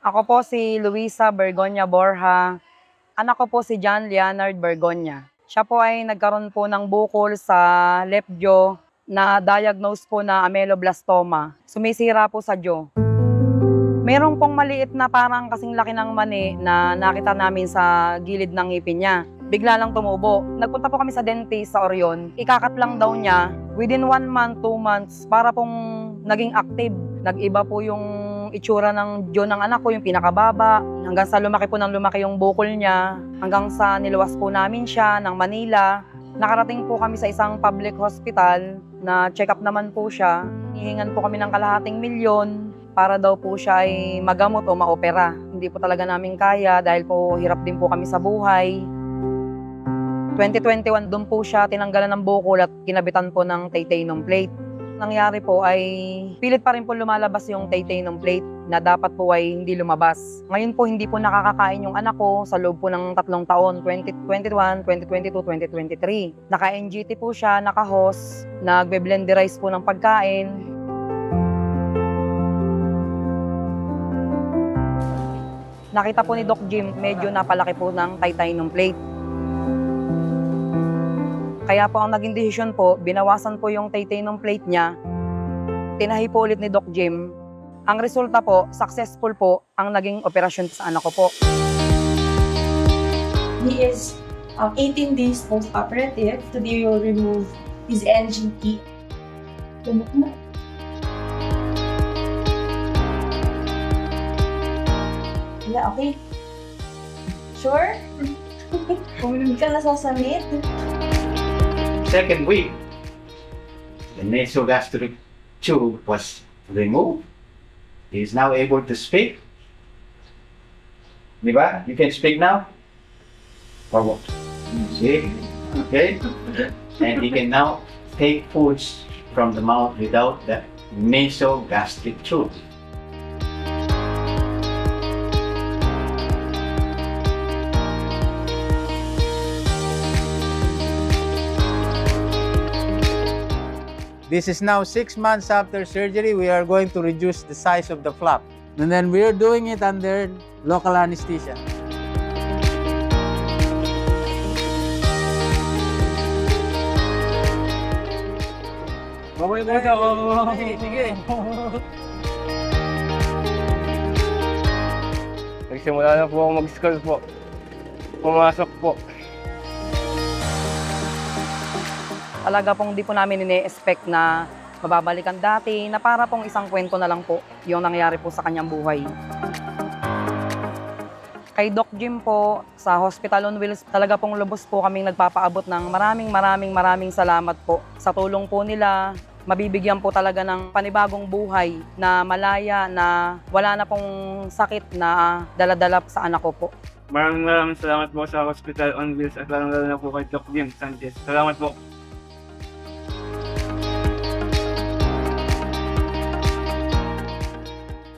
Ako po si Luisa Bergonya Borja. Anak ko po si John Leonard Bergonya. Siya po ay nagkaroon po ng bukol sa left jaw na diagnose po na ameloblastoma. Sumisira po sa jaw. Meron pong maliit na parang kasing laki ng mani na nakita namin sa gilid ng ngipin niya. Bigla lang tumubo. Nagpunta po kami sa dentist sa Orion. Ikakat lang daw niya. Within 1 month, 2 months, para pong naging active. Nag-iba po yung itsura ng jaw ng anak ko, yung pinakababa. Hanggang sa lumaki po ng lumaki yung bukol niya. Hanggang sa niluwas po namin siya ng Manila. Nakarating po kami sa isang public hospital na check-up naman po siya. Hihingan po kami ng ₱250,000 para daw po siya ay magamot o maopera. Hindi po talaga namin kaya dahil po hirap din po kami sa buhay. 2021 doon po siya tinanggalan ng bukol at kinabitan po ng titanium plate. Nangyari po ay pilit pa rin po lumalabas yung titanium plate na dapat po ay hindi lumabas. Ngayon po hindi po nakakakain yung anak ko sa loob po ng 3 taon, 2021, 2022, 2023. Naka-NGT po siya, naka-HOS, nagbe-blenderize po ng pagkain. Nakita po ni Doc Jim, medyo napalaki po ng titanium plate. Kaya po ang naging desisyon po, binawasan po yung titanium plate niya. Tinahi po ulit ni Doc Jim. Ang resulta po, successful po ang naging operasyon sa anak ko po. He is 18 days post-operative. Today we will remove his NGT. Yeah, okay. Sure? Hindi ka nasasamit? Second week, the nasogastric tube was removed. He is now able to speak. Diba? You can speak now? Or what? See? Okay? And he can now take foods from the mouth without the nasogastric tube. This is now 6 months after surgery. We are going to reduce the size of the flap. And then we are doing it under local anesthesia. Sige. Nagsimula na po ako mag-school po. Pumasok po. Talaga pong di po namin ine-expect na mababalikan dati, na para pong isang kwento na lang po yung nangyari po sa kanyang buhay. Kay Doc Jim po, sa Hospital on Wheels, talaga pong lubos po kaming nagpapaabot ng maraming salamat po. Sa tulong po nila, mabibigyan po talaga ng panibagong buhay na malaya, na wala na pong sakit na dala-dala sa anak ko po. Maraming salamat po sa Hospital on Wheels at lalo na po kay Doc Jim Sanchez. Salamat po.